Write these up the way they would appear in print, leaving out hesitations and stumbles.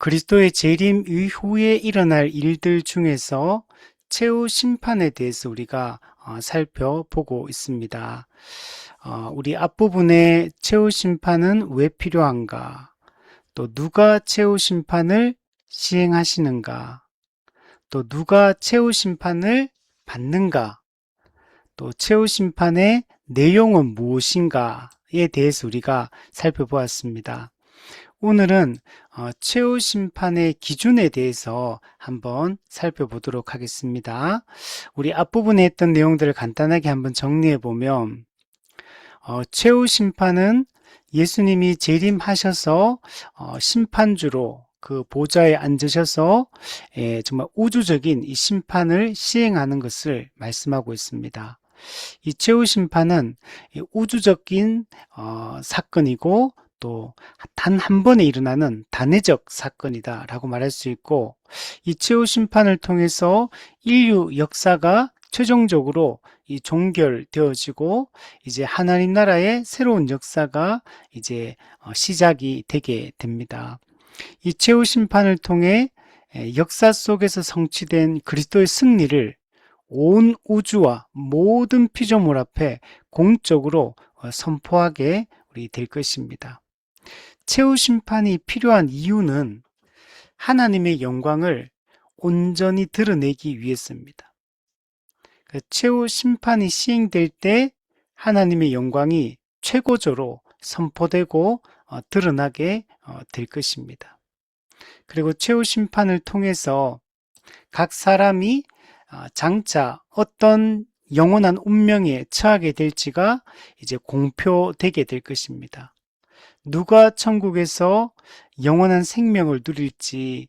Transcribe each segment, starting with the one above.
그리스도의 재림 이후에 일어날 일들 중에서 최후 심판에 대해서 우리가 살펴보고 있습니다. 우리 앞부분에 최후 심판은 왜 필요한가? 또 누가 최후 심판을 시행하시는가? 또 누가 최후 심판을 받는가? 또 최후 심판의 내용은 무엇인가에 대해서 우리가 살펴보았습니다. 오늘은 최후 심판의 기준에 대해서 한번 살펴보도록 하겠습니다. 우리 앞부분에 했던 내용들을 간단하게 한번 정리해 보면 최후 심판은 예수님이 재림하셔서 심판주로 그 보좌에 앉으셔서 정말 우주적인 이 심판을 시행하는 것을 말씀하고 있습니다. 이 최후 심판은 우주적인 사건이고 또 단 한 번에 일어나는 단회적 사건이다 라고 말할 수 있고, 이 최후 심판을 통해서 인류 역사가 최종적으로 이 종결되어지고 이제 하나님 나라의 새로운 역사가 이제 시작이 되게 됩니다. 이 최후 심판을 통해 역사 속에서 성취된 그리스도의 승리를 온 우주와 모든 피조물 앞에 공적으로 선포하게 우리 될 것입니다. 최후 심판이 필요한 이유는 하나님의 영광을 온전히 드러내기 위해서입니다. 최후 심판이 시행될 때 하나님의 영광이 최고조로 선포되고 드러나게 될 것입니다. 그리고 최후 심판을 통해서 각 사람이 장차 어떤 영원한 운명에 처하게 될지가 이제 공표되게 될 것입니다. 누가 천국에서 영원한 생명을 누릴지,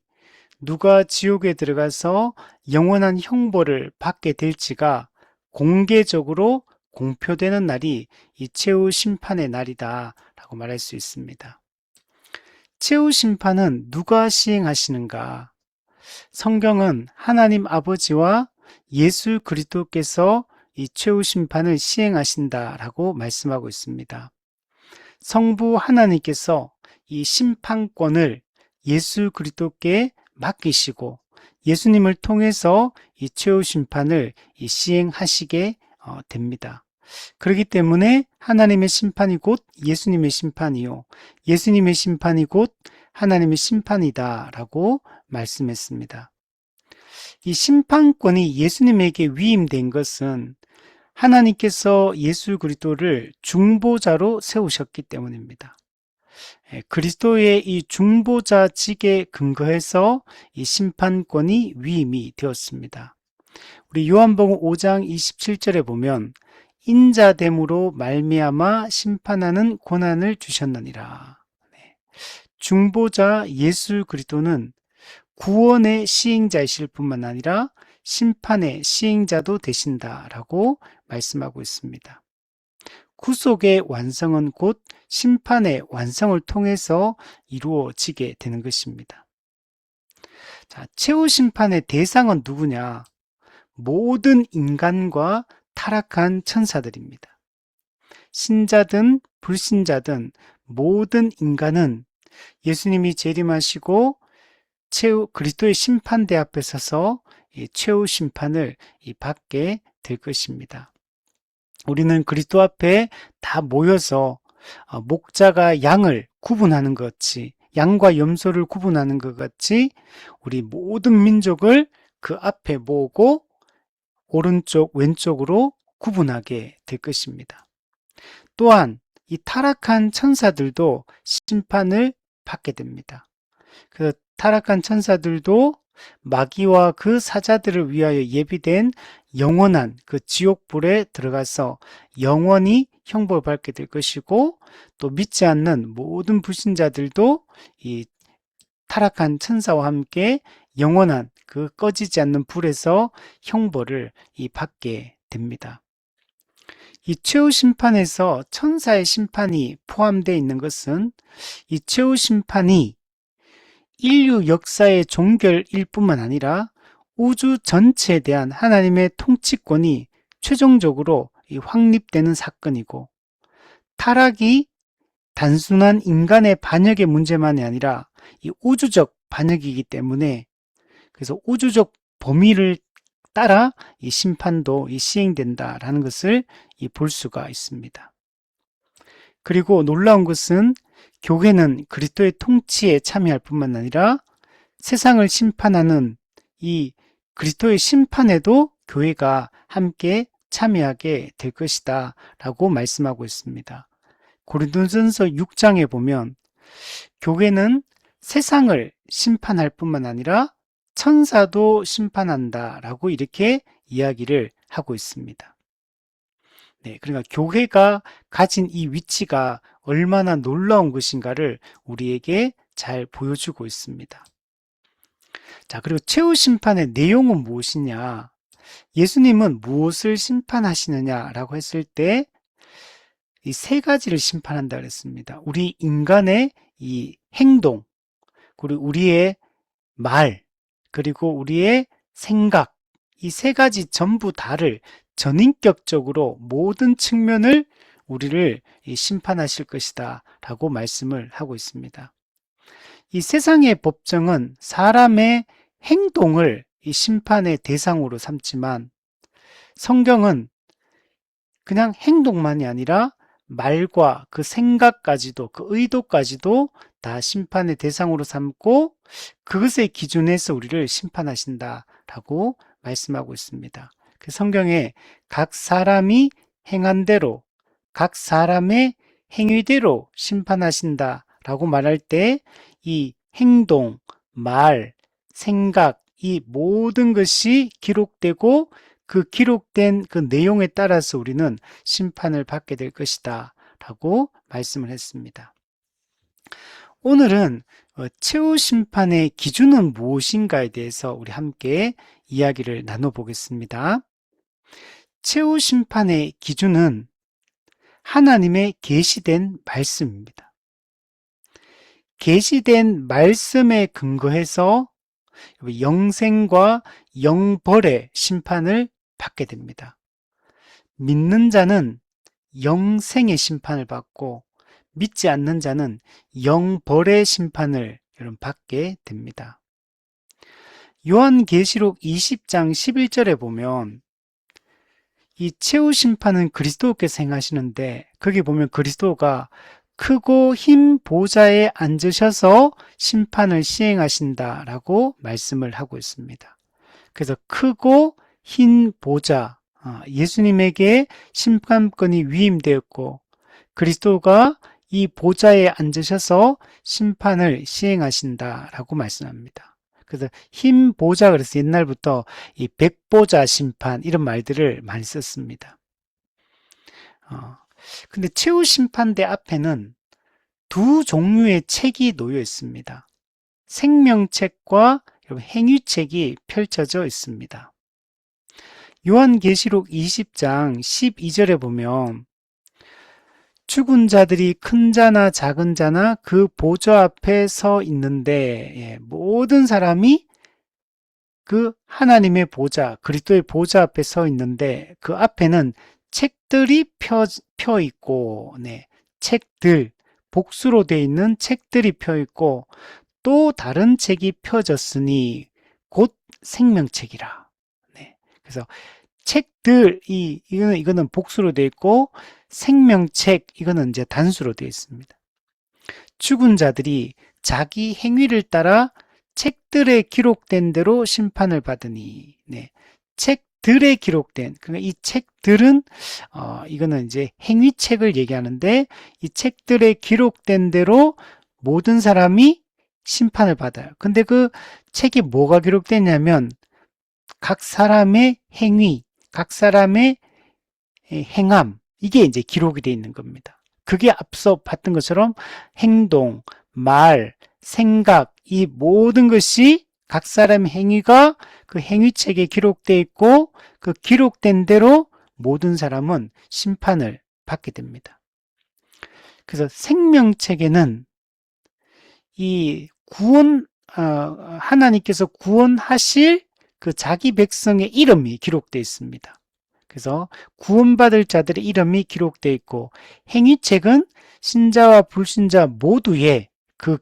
누가 지옥에 들어가서 영원한 형벌을 받게 될지가 공개적으로 공표되는 날이 이 최후 심판의 날이다 라고 말할 수 있습니다. 최후 심판은 누가 시행하시는가? 성경은 하나님 아버지와 예수 그리스도께서 이 최후 심판을 시행하신다라고 말씀하고 있습니다. 성부 하나님께서 이 심판권을 예수 그리스도께 맡기시고 예수님을 통해서 이 최후 심판을 시행하시게 됩니다. 그렇기 때문에 하나님의 심판이 곧 예수님의 심판이요, 예수님의 심판이 곧 하나님의 심판이다 라고 말씀했습니다. 이 심판권이 예수님에게 위임된 것은 하나님께서 예수 그리스도를 중보자로 세우셨기 때문입니다. 그리스도의 이 중보자직에 근거해서 이 심판권이 위임이 되었습니다. 우리 요한복음 5장 27절에 보면 인자됨으로 말미암아 심판하는 권한을 주셨느니라. 중보자 예수 그리스도는 구원의 시행자이실 뿐만 아니라 심판의 시행자도 되신다라고 말씀하고 있습니다. 구속의 완성은 곧 심판의 완성을 통해서 이루어지게 되는 것입니다. 자, 최후 심판의 대상은 누구냐? 모든 인간과 타락한 천사들입니다. 신자든 불신자든 모든 인간은 예수님이 재림하시고 그리스도의 심판대 앞에 서서 이 최후 심판을 받게 될 것입니다. 우리는 그리스도 앞에 다 모여서 목자가 양을 구분하는 것 같이, 양과 염소를 구분하는 것 같이 우리 모든 민족을 그 앞에 모으고 오른쪽 왼쪽으로 구분하게 될 것입니다. 또한 이 타락한 천사들도 심판을 받게 됩니다. 그 타락한 천사들도 마귀와 그 사자들을 위하여 예비된 영원한 그 지옥불에 들어가서 영원히 형벌받게 될 것이고, 또 믿지 않는 모든 불신자들도 이 타락한 천사와 함께 영원한 그 꺼지지 않는 불에서 형벌을 받게 됩니다. 이 최후 심판에서 천사의 심판이 포함되어 있는 것은 이 최후 심판이 인류 역사의 종결일 뿐만 아니라 우주 전체에 대한 하나님의 통치권이 최종적으로 확립되는 사건이고, 타락이 단순한 인간의 반역의 문제만이 아니라 이 우주적 반역이기 때문에 그래서 우주적 범위를 따라 이 심판도 시행된다라는 것을 볼 수가 있습니다. 그리고 놀라운 것은 교회는 그리스도의 통치에 참여할 뿐만 아니라 세상을 심판하는 이 그리스도의 심판에도 교회가 함께 참여하게 될 것이다 라고 말씀하고 있습니다. 고린도전서 6장에 보면 교회는 세상을 심판할 뿐만 아니라 천사도 심판한다 라고 이렇게 이야기를 하고 있습니다. 네, 그러니까 교회가 가진 이 위치가 얼마나 놀라운 것인가를 우리에게 잘 보여주고 있습니다. 자, 그리고 최후 심판의 내용은 무엇이냐? 예수님은 무엇을 심판하시느냐라고 했을 때 이 세 가지를 심판한다 그랬습니다. 우리 인간의 이 행동, 그리고 우리의 말, 그리고 우리의 생각, 이 세 가지 전부 다를 전인격적으로 모든 측면을 우리를 심판하실 것이다 라고 말씀을 하고 있습니다. 이 세상의 법정은 사람의 행동을 이 심판의 대상으로 삼지만 성경은 그냥 행동만이 아니라 말과 그 생각까지도 그 의도까지도 다 심판의 대상으로 삼고 그것의 기준에서 우리를 심판하신다라고 말씀하고 있습니다. 그 성경에 각 사람이 행한 대로 각 사람의 행위대로 심판하신다라고 말할 때 이 행동, 말, 생각 이 모든 것이 기록되고 그 기록된 그 내용에 따라서 우리는 심판을 받게 될 것이다 라고 말씀을 했습니다. 오늘은 최후 심판의 기준은 무엇인가에 대해서 우리 함께 이야기를 나눠보겠습니다. 최후 심판의 기준은 하나님의 계시된 말씀입니다. 계시된 말씀에 근거해서 영생과 영벌의 심판을 받게 됩니다. 믿는 자는 영생의 심판을 받고 믿지 않는 자는 영벌의 심판을 받게 됩니다. 요한계시록 20장 11절에 보면 이 최후 심판은 그리스도께서 행하시는데 거기 보면 그리스도가 크고 흰 보좌에 앉으셔서 심판을 시행하신다라고 말씀을 하고 있습니다. 그래서 크고 흰 보좌, 예수님에게 심판권이 위임되었고 그리스도가 이 보좌에 앉으셔서 심판을 시행하신다라고 말씀합니다. 그래서 흰 보좌, 그래서 옛날부터 이 백보자 심판 이런 말들을 많이 썼습니다. 근데 최후 심판대 앞에는 두 종류의 책이 놓여 있습니다. 생명책과 행위책이 펼쳐져 있습니다. 요한계시록 20장 12절에 보면 죽은 자들이 큰 자나 작은 자나 그 보좌 앞에 서 있는데 모든 사람이 그 하나님의 보좌, 그리스도의 보좌 앞에 서 있는데 그 앞에는 책들이 펴 있고, 책들, 복수로 되어 있는 책들이 펴 있고 또 다른 책이 펴졌으니 곧 생명책이라. 그래서 책들, 이거는 복수로 되어 있고 생명책, 이거는 이제 단수로 되어 있습니다. 죽은 자들이 자기 행위를 따라 책들에 기록된 대로 심판을 받으니, 책들에 기록된, 그러니까 이 책들은 이거는 이제 행위책을 얘기하는데 이 책들에 기록된 대로 모든 사람이 심판을 받아요. 근데 그 책에 뭐가 기록됐냐면 각 사람의 행위, 각 사람의 행함, 이게 이제 기록이 되어 있는 겁니다. 그게 앞서 봤던 것처럼 행동, 말, 생각, 이 모든 것이 각 사람의 행위가 그 행위책에 기록되어 있고 그 기록된 대로 모든 사람은 심판을 받게 됩니다. 그래서 생명책에는 이 하나님께서 구원하실 그 자기 백성의 이름이 기록되어 있습니다. 그래서 구원받을 자들의 이름이 기록되어 있고 행위책은 신자와 불신자 모두의 그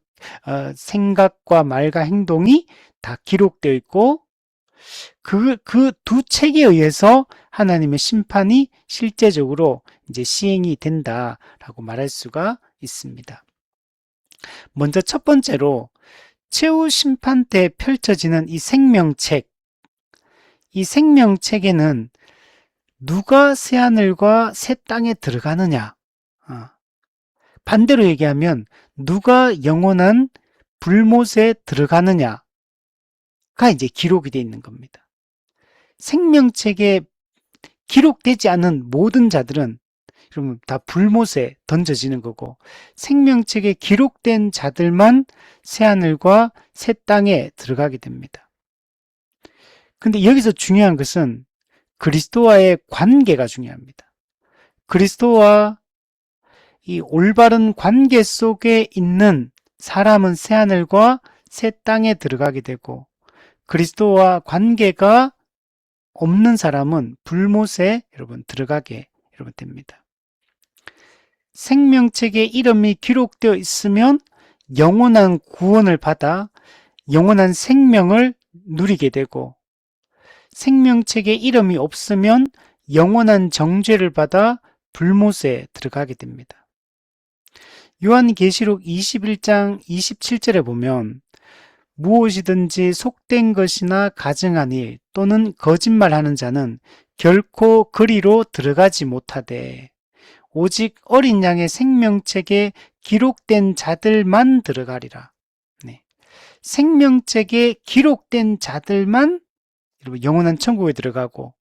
생각과 말과 행동이 다 기록되어 있고 그 두 책에 의해서 하나님의 심판이 실제적으로 이제 시행이 된다라고 말할 수가 있습니다. 먼저 첫 번째로 최후 심판 때 펼쳐지는 이 생명책, 이 생명책에는 누가 새하늘과 새 땅에 들어가느냐, 반대로 얘기하면 누가 영원한 불못에 들어가느냐가 이제 기록이 되어 있는 겁니다. 생명책에 기록되지 않은 모든 자들은 그러면 다 불못에 던져지는 거고, 생명책에 기록된 자들만 새하늘과 새 땅에 들어가게 됩니다. 근데 여기서 중요한 것은 그리스도와의 관계가 중요합니다. 그리스도와 이 올바른 관계 속에 있는 사람은 새하늘과 새 땅에 들어가게 되고, 그리스도와 관계가 없는 사람은 불못에 여러분 들어가게 됩니다. 생명책에 이름이 기록되어 있으면 영원한 구원을 받아 영원한 생명을 누리게 되고, 생명책에 이름이 없으면 영원한 정죄를 받아 불못에 들어가게 됩니다. 요한계시록 21장 27절에 보면 무엇이든지 속된 것이나 가증한 일 또는 거짓말하는 자는 결코 그리로 들어가지 못하되 오직 어린 양의 생명책에 기록된 자들만 들어가리라. 네. 생명책에 기록된 자들만 영원한 천국에 들어가고,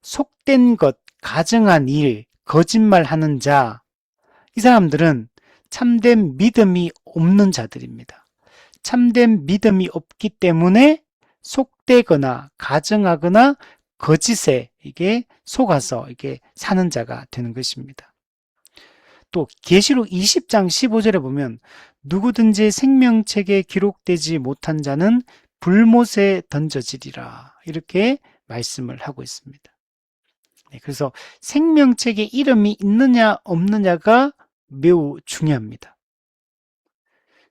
속된 것, 가증한 일, 거짓말하는 자, 이 사람들은 참된 믿음이 없는 자들입니다. 참된 믿음이 없기 때문에 속되거나 가증하거나 거짓에 이게 속아서 이게 사는 자가 되는 것입니다. 또 계시록 20장 15절에 보면 누구든지 생명책에 기록되지 못한 자는 불못에 던져지리라, 이렇게 말씀을 하고 있습니다. 네, 그래서 생명책에 이름이 있느냐 없느냐가 매우 중요합니다.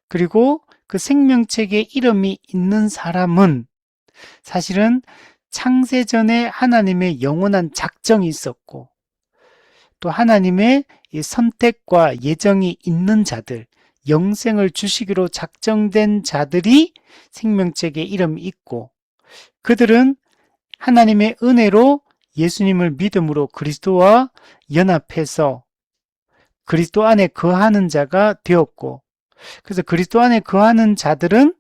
그리고 그 생명책에 이름이 있는 사람은 사실은 창세전에 하나님의 영원한 작정이 있었고, 또 하나님의 선택과 예정이 있는 자들, 영생을 주시기로 작정된 자들이 생명책에 이름이 있고, 그들은 하나님의 은혜로 예수님을 믿음으로 그리스도와 연합해서 그리스도 안에 거하는 자가 되었고, 그래서 그리스도 안에 거하는 자들은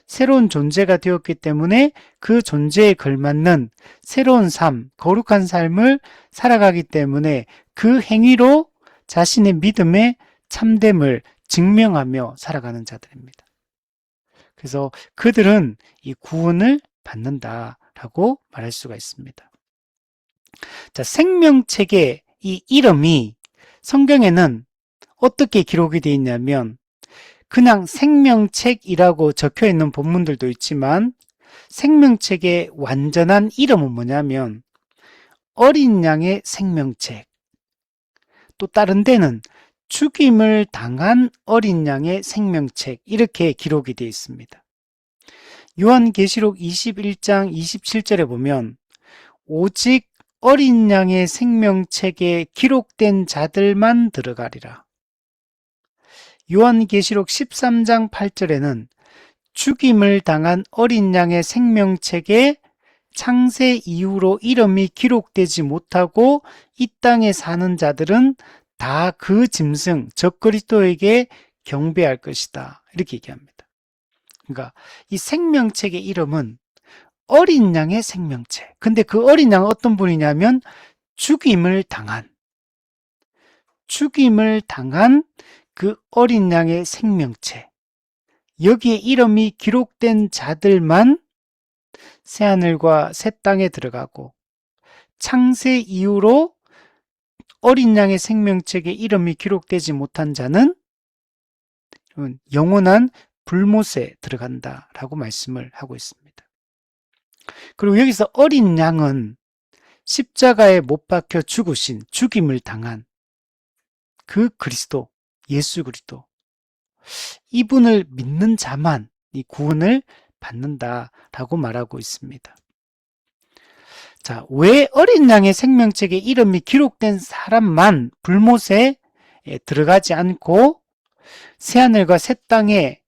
새로운 존재가 되었기 때문에 그 존재에 걸맞는 새로운 삶, 거룩한 삶을 살아가기 때문에 그 행위로 자신의 믿음의 참됨을 증명하며 살아가는 자들입니다. 그래서 그들은 이 구원을 받는다라고 말할 수가 있습니다. 자, 생명책의 이 이름이 성경에는 어떻게 기록이 되어 있냐면 그냥 생명책이라고 적혀 있는 본문들도 있지만, 생명책의 완전한 이름은 뭐냐면 어린 양의 생명책, 또 다른 데는 죽임을 당한 어린 양의 생명책, 이렇게 기록이 되어 있습니다. 요한계시록 21장 27절에 보면 오직 어린 양의 생명책에 기록된 자들만 들어가리라. 요한계시록 13장 8절에는 죽임을 당한 어린 양의 생명책에 창세 이후로 이름이 기록되지 못하고 이 땅에 사는 자들은 다 그 짐승, 적 그리스도에게 경배할 것이다, 이렇게 얘기합니다. 그러니까 이 생명책의 이름은 어린 양의 생명책. 근데 그 어린 양은 어떤 분이냐면 죽임을 당한 그 어린 양의 생명체, 여기에 이름이 기록된 자들만 새하늘과 새 땅에 들어가고, 창세 이후로 어린 양의 생명책에 이름이 기록되지 못한 자는 영원한 불못에 들어간다라고 말씀을 하고 있습니다. 그리고 여기서 어린 양은 십자가에 못 박혀 죽으신, 죽임을 당한 그 그리스도, 예수 그리스도, 이분을 믿는 자만 이 구원을 받는다라고 말하고 있습니다. 자, 왜 어린 양의 생명책에 이름이 기록된 사람만 불못에 들어가지 않고 새하늘과 새 땅에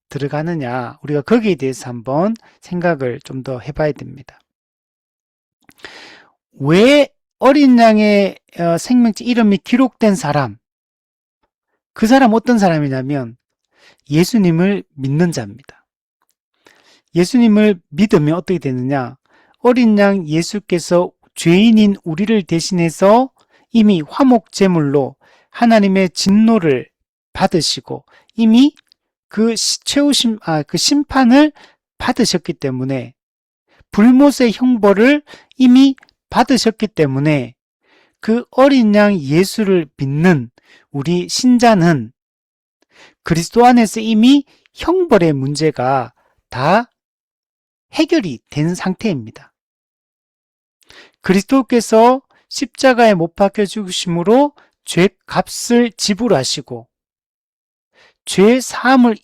들어가느냐? 우리가 거기에 대해서 한번 생각을 좀 더 해봐야 됩니다. 왜 어린 양의 생명책 이름이 기록된 사람, 그 사람 어떤 사람이냐면 예수님을 믿는 자입니다. 예수님을 믿으면 어떻게 되느냐? 어린 양 예수께서 죄인인 우리를 대신해서 이미 화목제물로 하나님의 진노를 받으시고 이미 그 심판을 받으셨기 때문에 불못의 형벌을 이미 받으셨기 때문에 그 어린 양 예수를 믿는 우리 신자는 그리스도 안에서 이미 형벌의 문제가 다 해결이 된 상태입니다. 그리스도께서 십자가에 못 박혀 죽으심으로 죄값을 지불하시고 죄 사함을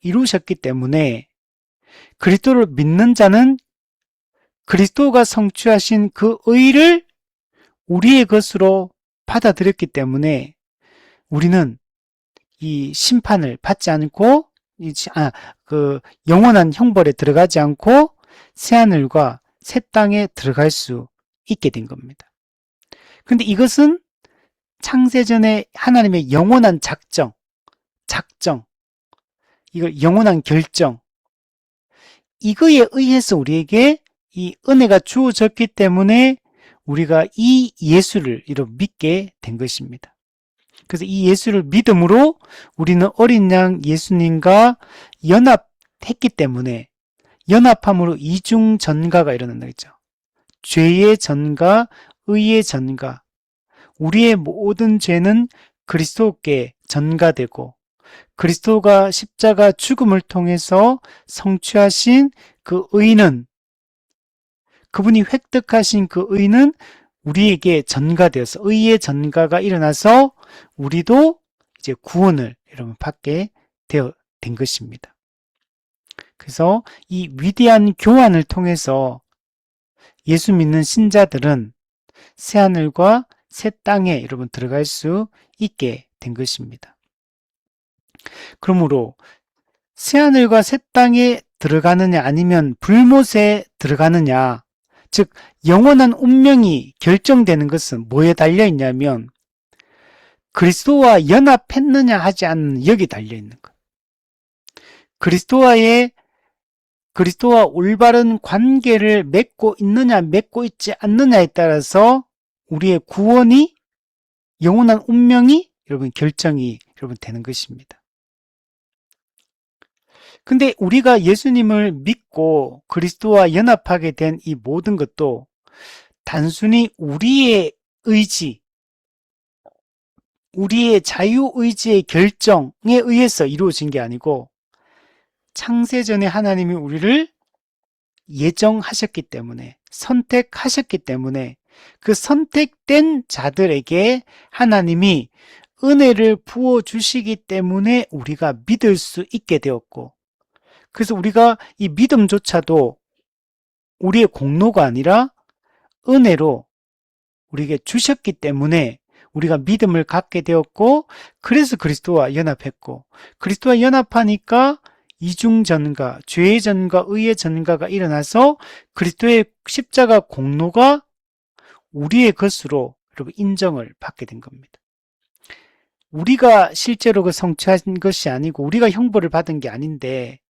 이루셨기 때문에 그리스도를 믿는 자는 그리스도가 성취하신 그 의를 우리의 것으로 받아들였기 때문에 우리는 이 심판을 받지 않고 영원한 형벌에 들어가지 않고 새하늘과 새 땅에 들어갈 수 있게 된 겁니다. 근데 이것은 창세전에 하나님의 영원한 작정, 이걸 영원한 결정, 이거에 의해서 우리에게 이 은혜가 주어졌기 때문에 우리가 이 예수를 믿게 된 것입니다. 그래서 이 예수를 믿음으로 우리는 어린 양 예수님과 연합했기 때문에 연합함으로 이중 전가가 일어난다 했죠. 죄의 전가, 의의 전가. 우리의 모든 죄는 그리스도께 전가되고 그리스도가 십자가 죽음을 통해서 성취하신 그 의는 그분이 획득하신 그 의는 우리에게 전가되어서 의의 전가가 일어나서 우리도 이제 구원을 여러분 받게 된 것입니다. 그래서 이 위대한 교환을 통해서 예수 믿는 신자들은 새하늘과 새 땅에 여러분 들어갈 수 있게 된 것입니다. 그러므로 새하늘과 새 땅에 들어가느냐 아니면 불못에 들어가느냐, 즉 영원한 운명이 결정되는 것은 뭐에 달려 있냐면 그리스도와 연합했느냐 하지 않는 여기 달려 있는 것. 그리스도와 올바른 관계를 맺고 있느냐 맺고 있지 않느냐에 따라서 우리의 구원이 영원한 운명이 여러분 결정이 여러분 되는 것입니다. 근데 우리가 예수님을 믿고 그리스도와 연합하게 된 이 모든 것도 단순히 우리의 의지, 우리의 자유의지의 결정에 의해서 이루어진 게 아니고 창세전에 하나님이 우리를 예정하셨기 때문에 선택하셨기 때문에 그 선택된 자들에게 하나님이 은혜를 부어주시기 때문에 우리가 믿을 수 있게 되었고 그래서 우리가 이 믿음조차도 우리의 공로가 아니라 은혜로 우리에게 주셨기 때문에 우리가 믿음을 갖게 되었고 그래서 그리스도와 연합했고 그리스도와 연합하니까 이중전가, 죄의 전가, 의의 전가가 일어나서 그리스도의 십자가 공로가 우리의 것으로 여러분 인정을 받게 된 겁니다. 우리가 실제로 그 성취한 것이 아니고 우리가 형벌을 받은 게 아닌데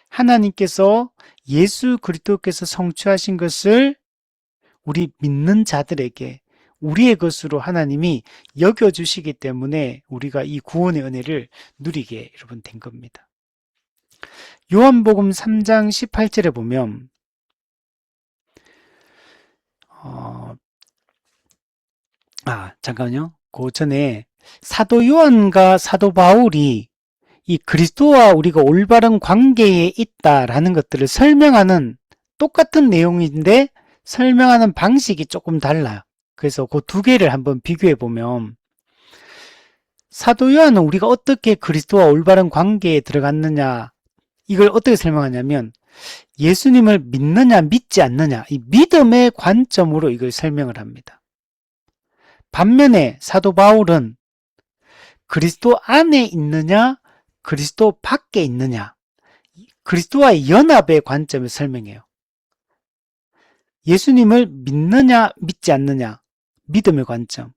하나님께서 예수 그리스도께서 성취하신 것을 우리 믿는 자들에게 우리의 것으로 하나님이 여겨주시기 때문에 우리가 이 구원의 은혜를 누리게 여러분 된 겁니다. 요한복음 3장 18절에 보면 잠깐만요. 그 전에 사도 요한과 사도 바울이 이 그리스도와 우리가 올바른 관계에 있다라는 것들을 설명하는 똑같은 내용인데 설명하는 방식이 조금 달라요. 그래서 그 두 개를 한번 비교해 보면 사도 요한은 우리가 어떻게 그리스도와 올바른 관계에 들어갔느냐, 이걸 어떻게 설명하냐면 예수님을 믿느냐 믿지 않느냐, 이 믿음의 관점으로 이걸 설명을 합니다. 반면에 사도 바울은 그리스도 안에 있느냐 그리스도 밖에 있느냐, 그리스도와의 연합의 관점을 설명해요. 예수님을 믿느냐 믿지 않느냐, 믿음의 관점.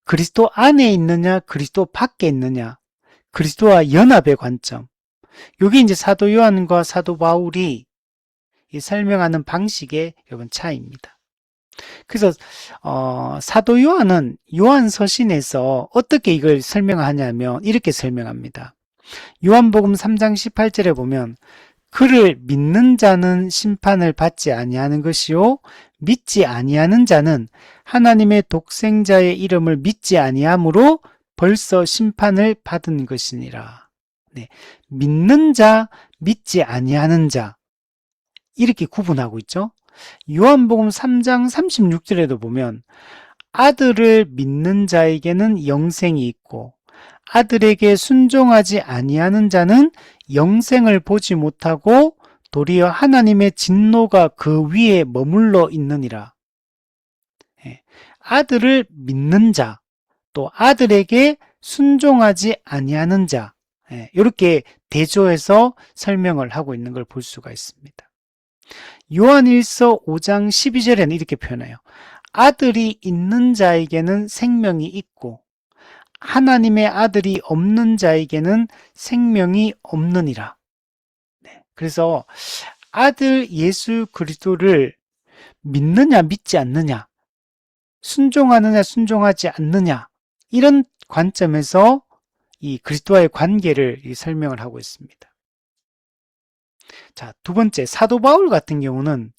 그리스도 안에 있느냐 그리스도 밖에 있느냐, 그리스도와 연합의 관점. 이게 이제 사도 요한과 사도 바울이 설명하는 방식의 여러분 차이입니다. 그래서 사도 요한은 요한 서신에서 어떻게 이걸 설명하냐면 이렇게 설명합니다. 요한복음 3장 18절에 보면 그를 믿는 자는 심판을 받지 아니하는 것이요 믿지 아니하는 자는 하나님의 독생자의 이름을 믿지 아니함으로 벌써 심판을 받은 것이니라. 네, 믿는 자, 믿지 아니하는 자, 이렇게 구분하고 있죠. 요한복음 3장 36절에도 보면 아들을 믿는 자에게는 영생이 있고 아들에게 순종하지 아니하는 자는 영생을 보지 못하고 도리어 하나님의 진노가 그 위에 머물러 있느니라. 아들을 믿는 자, 또 아들에게 순종하지 아니하는 자, 이렇게 대조해서 설명을 하고 있는 걸 볼 수가 있습니다. 요한일서 5장 12절에는 이렇게 표현해요. 아들이 있는 자에게는 생명이 있고 하나님의 아들이 없는 자에게는 생명이 없느니라. 그래서 아들 예수 그리스도를 믿느냐 믿지 않느냐, 순종하느냐 순종하지 않느냐, 이런 관점에서 이 그리스도와의 관계를 설명을 하고 있습니다. 자, 두 번째, 사도 바울 같은 경우는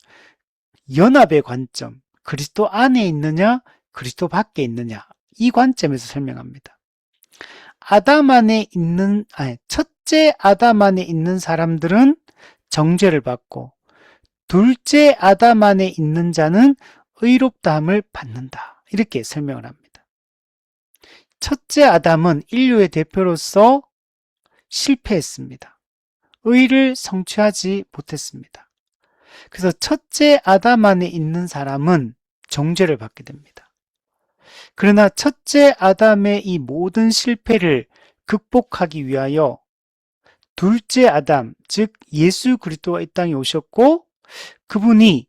연합의 관점, 그리스도 안에 있느냐 그리스도 밖에 있느냐, 이 관점에서 설명합니다. 첫째 아담 안에 있는 사람들은 정죄를 받고 둘째 아담 안에 있는 자는 의롭다함을 받는다, 이렇게 설명을 합니다. 첫째 아담은 인류의 대표로서 실패했습니다. 의를 성취하지 못했습니다. 그래서 첫째 아담 안에 있는 사람은 정죄를 받게 됩니다. 그러나 첫째 아담의 이 모든 실패를 극복하기 위하여 둘째 아담, 즉 예수 그리스도가 이 땅에 오셨고 그분이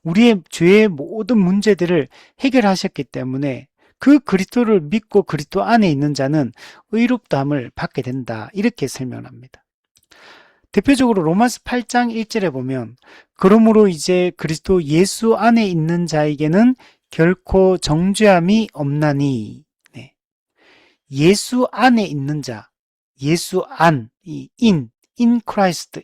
우리의 죄의 모든 문제들을 해결하셨기 때문에 그 그리스도를 믿고 그리스도 안에 있는 자는 의롭다함을 받게 된다, 이렇게 설명합니다. 대표적으로 로마서 8장 1절에 보면 그러므로 이제 그리스도 예수 안에 있는 자에게는 결코 정죄함이 없나니, 예수 안에 있는 자, 예수 안, 이 in Christ.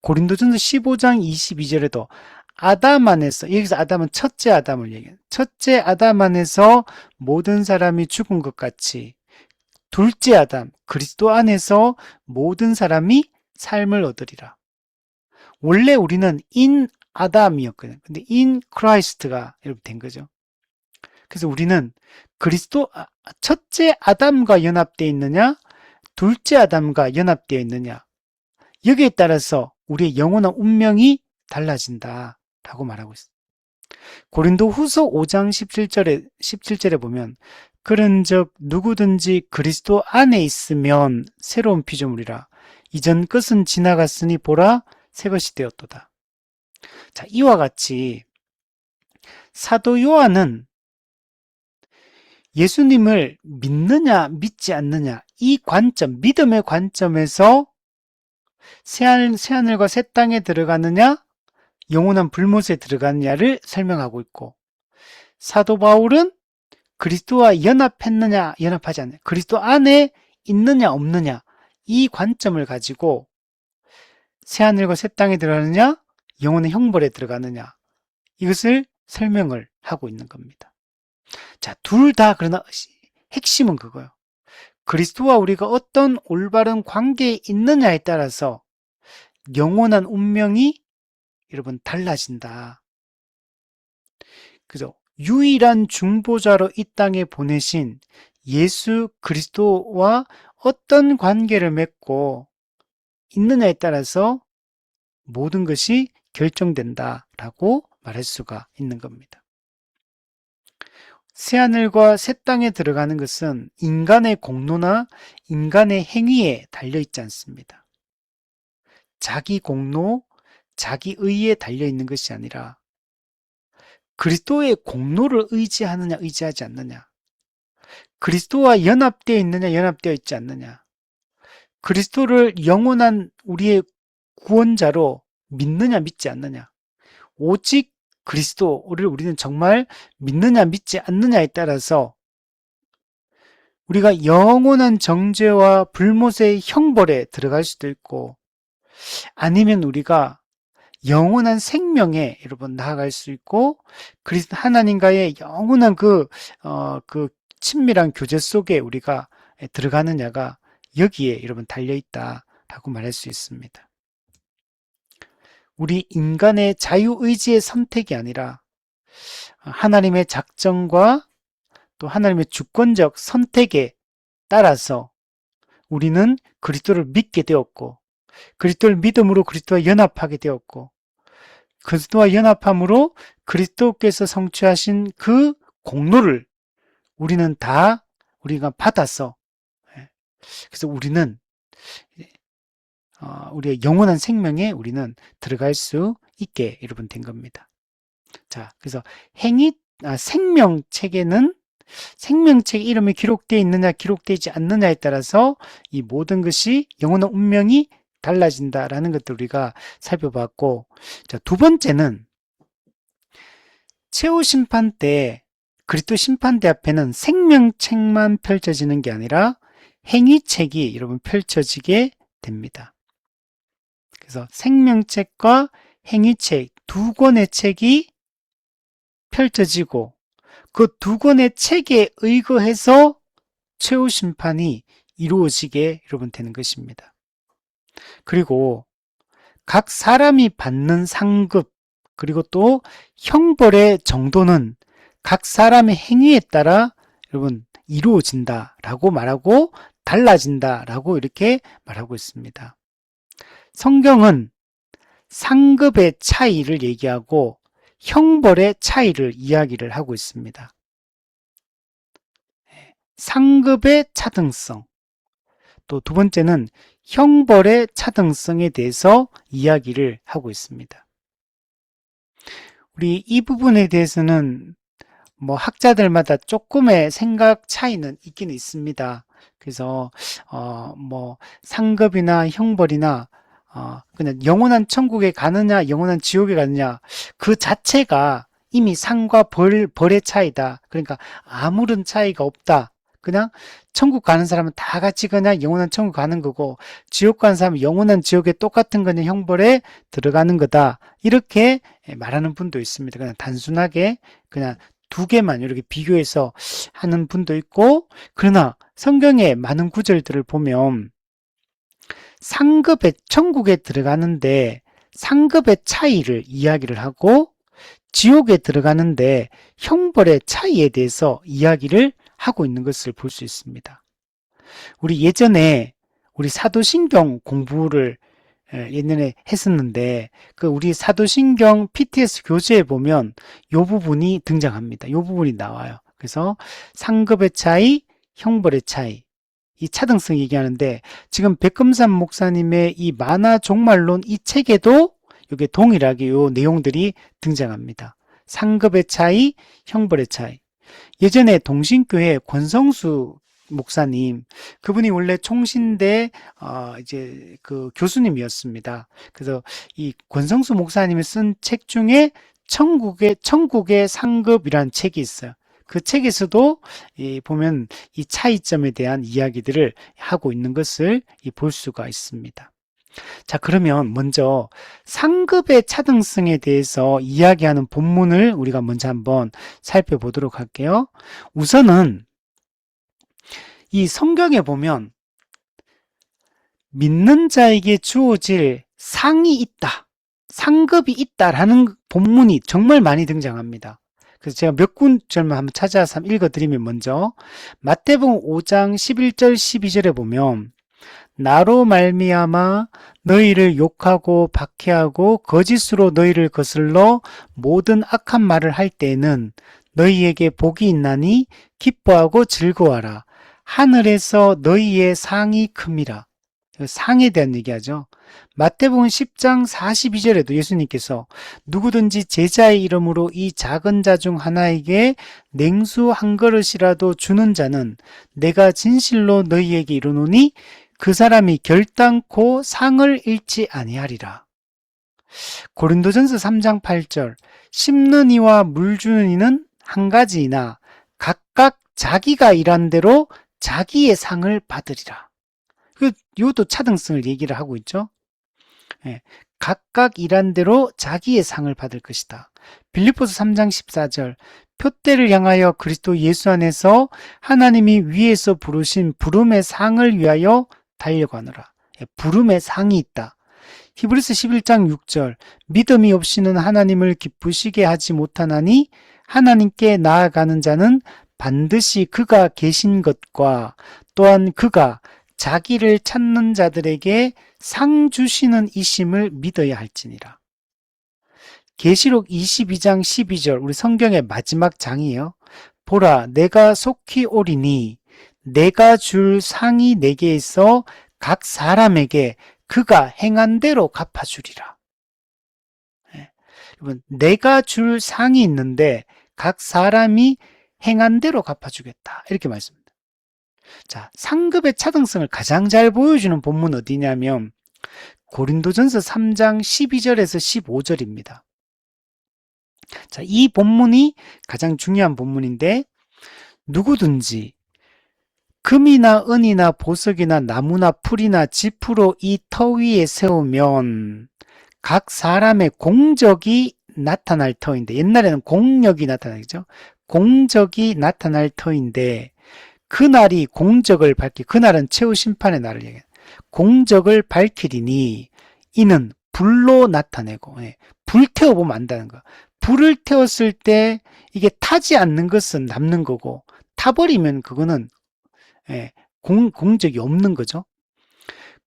고린도전서 15장 22절에도 아담 안에서, 여기서 아담은 첫째 아담을 얘기해요. 첫째 아담 안에서 모든 사람이 죽은 것 같이 둘째 아담, 그리스도 안에서 모든 사람이 삶을 얻으리라. 원래 우리는 in 아담이었거든요. 근데 in Christ가 이렇게 된 거죠. 그래서 우리는 그리스도, 첫째 아담과 연합되어 있느냐, 둘째 아담과 연합되어 있느냐, 여기에 따라서 우리의 영원한 운명이 달라진다 라고 말하고 있습니다. 고린도 후서 5장 17절에 보면 그런즉 누구든지 그리스도 안에 있으면 새로운 피조물이라 이전 것은 지나갔으니 보라 새 것이 되었도다. 자, 이와 같이 사도 요한은 예수님을 믿느냐 믿지 않느냐, 이 관점, 믿음의 관점에서 새하늘과 새 땅에 들어가느냐 영원한 불못에 들어가느냐를 설명하고 있고, 사도 바울은 그리스도와 연합했느냐 연합하지 않느냐, 그리스도 안에 있느냐 없느냐, 이 관점을 가지고 새하늘과 새 땅에 들어가느냐 영원의 형벌에 들어가느냐, 이것을 설명을 하고 있는 겁니다. 자, 둘 다 그러나 핵심은 그거예요. 그리스도와 우리가 어떤 올바른 관계에 있느냐에 따라서 영원한 운명이 여러분 달라진다. 그죠? 유일한 중보자로 이 땅에 보내신 예수 그리스도와 어떤 관계를 맺고 있느냐에 따라서 모든 것이 결정된다라고 말할 수가 있는 겁니다. 새하늘과 새 땅에 들어가는 것은 인간의 공로나 인간의 행위에 달려 있지 않습니다. 자기 공로, 자기 의에 달려 있는 것이 아니라 그리스도의 공로를 의지하느냐, 의지하지 않느냐, 그리스도와 연합되어 있느냐, 연합되어 있지 않느냐, 그리스도를 영원한 우리의 구원자로 믿느냐, 믿지 않느냐, 오직 그리스도를 우리는 정말 믿느냐, 믿지 않느냐에 따라서 우리가 영원한 정죄와 불못의 형벌에 들어갈 수도 있고, 아니면 우리가 영원한 생명에 여러분 나아갈 수 있고, 그리스도 하나님과의 영원한 그 친밀한 교제 속에 우리가 들어가느냐가 여기에 여러분 달려있다라고 말할 수 있습니다. 우리 인간의 자유의지의 선택이 아니라 하나님의 작정과 또 하나님의 주권적 선택에 따라서 우리는 그리스도를 믿게 되었고, 그리스도를 믿음으로 그리스도와 연합하게 되었고, 그리스도와 연합함으로 그리스도께서 성취하신 그 공로를 우리가 받아서, 그래서 우리는 우리의 영원한 생명에 우리는 들어갈 수 있게 여러분 된 겁니다. 자, 그래서 생명책에는 생명책 이름이 기록되어 있느냐 기록되지 않느냐에 따라서 이 모든 것이 영원한 운명이 달라진다라는 것들 우리가 살펴봤고, 자, 두 번째는 최후 심판 때 그리스도 심판대 앞에는 생명책만 펼쳐지는 게 아니라 행위책이 여러분 펼쳐지게 됩니다. 그래서 생명책과 행위책 두 권의 책이 펼쳐지고 그 두 권의 책에 의거해서 최후 심판이 이루어지게 여러분 되는 것입니다. 그리고 각 사람이 받는 상급 그리고 또 형벌의 정도는 각 사람의 행위에 따라 여러분 이루어진다라고 말하고 달라진다라고 이렇게 말하고 있습니다. 성경은 상급의 차이를 얘기하고 형벌의 차이를 이야기를 하고 있습니다. 상급의 차등성, 또 두 번째는 형벌의 차등성에 대해서 이야기를 하고 있습니다. 우리 이 부분에 대해서는 학자들마다 조금의 생각 차이는 있긴 있습니다. 그래서 상급이나 형벌이나 그냥 영원한 천국에 가느냐 영원한 지옥에 가느냐 그 자체가 이미 상과 벌의 차이다. 그러니까 아무런 차이가 없다. 그냥 천국 가는 사람은 다 같이 그냥 영원한 천국 가는 거고, 지옥 가는 사람은 영원한 지옥에 똑같은 그냥 형벌에 들어가는 거다. 이렇게 말하는 분도 있습니다. 그냥 단순하게 그냥 두 개만 이렇게 비교해서 하는 분도 있고, 그러나 성경의 많은 구절들을 보면 상급의 천국에 들어가는데 상급의 차이를 이야기를 하고 지옥에 들어가는데 형벌의 차이에 대해서 이야기를 하고 있는 것을 볼 수 있습니다. 우리 예전에 우리 사도신경 공부를 옛날에 했었는데 우리 사도신경 PTS 교재에 보면 이 부분이 등장합니다. 이 부분이 나와요. 그래서 상급의 차이, 형벌의 차이, 이 차등성 얘기하는데 지금 백금산 목사님의 이 만화 종말론 이 책에도 이게 동일하게 이 내용들이 등장합니다. 상급의 차이, 형벌의 차이. 예전에 동신교회 권성수 목사님, 그분이 원래 총신대 이제 그 교수님이었습니다. 그래서 이 권성수 목사님이 쓴 책 중에 천국의 상급이라는 책이 있어요. 그 책에서도 보면 이 차이점에 대한 이야기들을 하고 있는 것을 볼 수가 있습니다. 자, 그러면 먼저 상급의 차등성에 대해서 이야기하는 본문을 우리가 먼저 한번 살펴보도록 할게요. 우선은 이 성경에 보면 믿는 자에게 주어질 상이 있다, 상급이 있다라는 본문이 정말 많이 등장합니다. 그래서 제가 몇 군절만 한번 찾아서 한번 읽어드리면 먼저 마태복음 5장 11절 12절에 보면 나로 말미암아 너희를 욕하고 박해하고 거짓으로 너희를 거슬러 모든 악한 말을 할 때에는 너희에게 복이 있나니 기뻐하고 즐거워하라. 하늘에서 너희의 상이 큼이라. 상에 대한 얘기하죠. 마태복음 10장 42절에도 예수님께서 누구든지 제자의 이름으로 이 작은 자 중 하나에게 냉수 한 그릇이라도 주는 자는 내가 진실로 너희에게 이르노니 그 사람이 결단코 상을 잃지 아니하리라. 고린도전서 3장 8절 심는 이와 물 주는 이는 한 가지이나 각각 자기가 일한 대로 자기의 상을 받으리라. 이것도 차등성을 얘기를 하고 있죠. 예, 각각 일한 대로 자기의 상을 받을 것이다. 빌립보서 3장 14절 표대를 향하여 그리스도 예수 안에서 하나님이 위에서 부르신 부름의 상을 위하여 달려가노라. 예, 부름의 상이 있다. 히브리서 11장 6절 믿음이 없이는 하나님을 기쁘시게 하지 못하나니 하나님께 나아가는 자는 반드시 그가 계신 것과 또한 그가 자기를 찾는 자들에게 상 주시는 이심을 믿어야 할지니라. 계시록 22장 12절 우리 성경의 마지막 장이에요. 보라 내가 속히 오리니 내가 줄 상이 내게 있어 각 사람에게 그가 행한 대로 갚아주리라. 여러분 내가 줄 상이 있는데 각 사람이 행한 대로 갚아주겠다. 이렇게 말씀합니다. 자, 상급의 차등성을 가장 잘 보여주는 본문 어디냐면 고린도전서 3장 12절에서 15절입니다. 자, 이 본문이 가장 중요한 본문인데 누구든지 금이나 은이나 보석이나 나무나 풀이나 지푸로 이 터 위에 세우면 각 사람의 공적이 나타날 터인데 옛날에는 공력이 나타나겠죠. 공적이 나타날 터인데 그날이 공적을 그날은 최후 심판의 날을 얘기해요. 공적을 밝히리니 이는 불로 나타내고 불 태워보면 안다는 거. 불을 태웠을 때 이게 타지 않는 것은 남는 거고 타버리면 그거는 공적이 없는 거죠.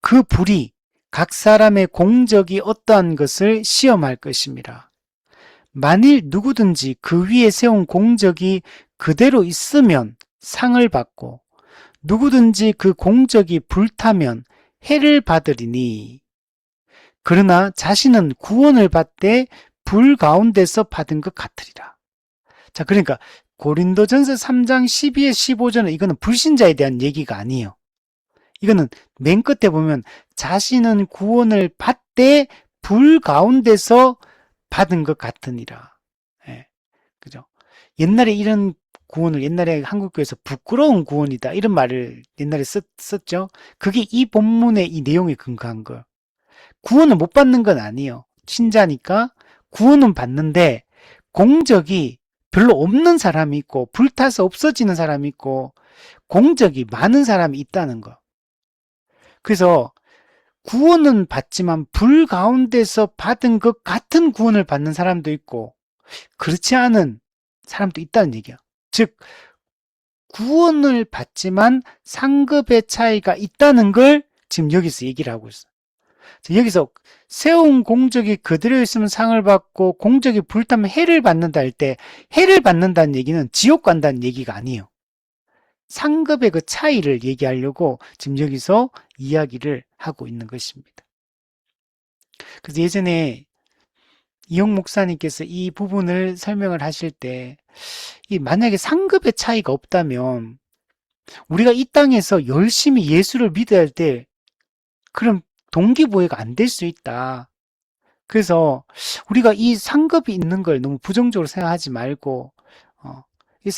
그 불이 각 사람의 공적이 어떠한 것을 시험할 것입니다. 만일 누구든지 그 위에 세운 공적이 그대로 있으면 상을 받고 누구든지 그 공적이 불타면 해를 받으리니 그러나 자신은 구원을 받되 불 가운데서 받은 것 같으리라. 자, 그러니까 고린도전서 3장 12에 15절은 이거는 불신자에 대한 얘기가 아니에요. 이거는 맨 끝에 보면 자신은 구원을 받되 불 가운데서 받은 것 같으니라. 그죠? 옛날에 이런 구원을 옛날에 한국교회에서 부끄러운 구원이다 이런 말을 옛날에 썼죠. 그게 이 본문의 이 내용에 근거한 거예요. 구원을 못 받는 건 아니에요. 신자니까 구원은 받는데 공적이 별로 없는 사람이 있고 불타서 없어지는 사람이 있고 공적이 많은 사람이 있다는 거. 그래서 구원은 받지만 불 가운데서 받은 것 같은 구원을 받는 사람도 있고 그렇지 않은 사람도 있다는 얘기야. 즉 구원을 받지만 상급의 차이가 있다는 걸 지금 여기서 얘기를 하고 있어. 여기서 세운 공적이 그대로 있으면 상을 받고 공적이 불타면 해를 받는다 할 때 해를 받는다는 얘기는 지옥 간다는 얘기가 아니에요. 상급의 그 차이를 얘기하려고 지금 여기서 이야기를 하고 있는 것입니다. 그래서 예전에 이용 목사님께서 이 부분을 설명을 하실 때 만약에 상급의 차이가 없다면 우리가 이 땅에서 열심히 예수를 믿어야 할 때 그럼 동기부여가 안 될 수 있다. 그래서 우리가 이 상급이 있는 걸 너무 부정적으로 생각하지 말고 이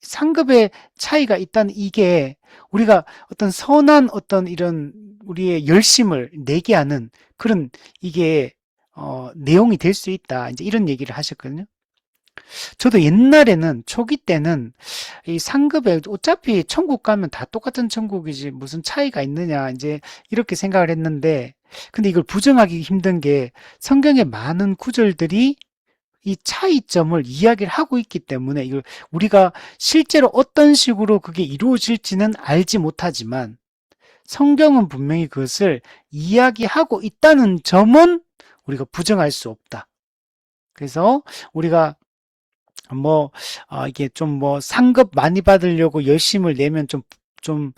상급의 차이가 있다는 이게 우리가 어떤 선한 어떤 이런 우리의 열심을 내게 하는 그런 이게 내용이 될 수 있다. 이제 이런 얘기를 하셨거든요. 저도 옛날에는 초기 때는 이 상급에 어차피 천국 가면 다 똑같은 천국이지 무슨 차이가 있느냐 이제 이렇게 생각을 했는데 근데 이걸 부정하기 힘든 게 성경의 많은 구절들이 이 차이점을 이야기를 하고 있기 때문에 이걸 우리가 실제로 어떤 식으로 그게 이루어질지는 알지 못하지만 성경은 분명히 그것을 이야기하고 있다는 점은 우리가 부정할 수 없다. 그래서 우리가 이게 좀 상급 많이 받으려고 열심을 내면 좀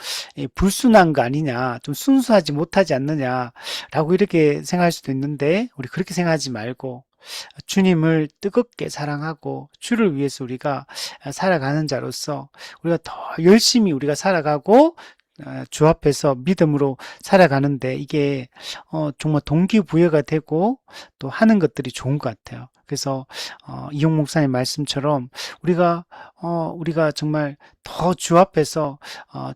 불순한 거 아니냐, 좀 순수하지 못하지 않느냐라고 이렇게 생각할 수도 있는데, 우리 그렇게 생각하지 말고, 주님을 뜨겁게 사랑하고, 주를 위해서 우리가 살아가는 자로서, 우리가 더 열심히 우리가 살아가고, 주 앞에서 믿음으로 살아가는데, 이게, 정말 동기부여가 되고, 또 하는 것들이 좋은 것 같아요. 그래서, 이용 목사님 말씀처럼, 우리가 정말 더 주 앞에서,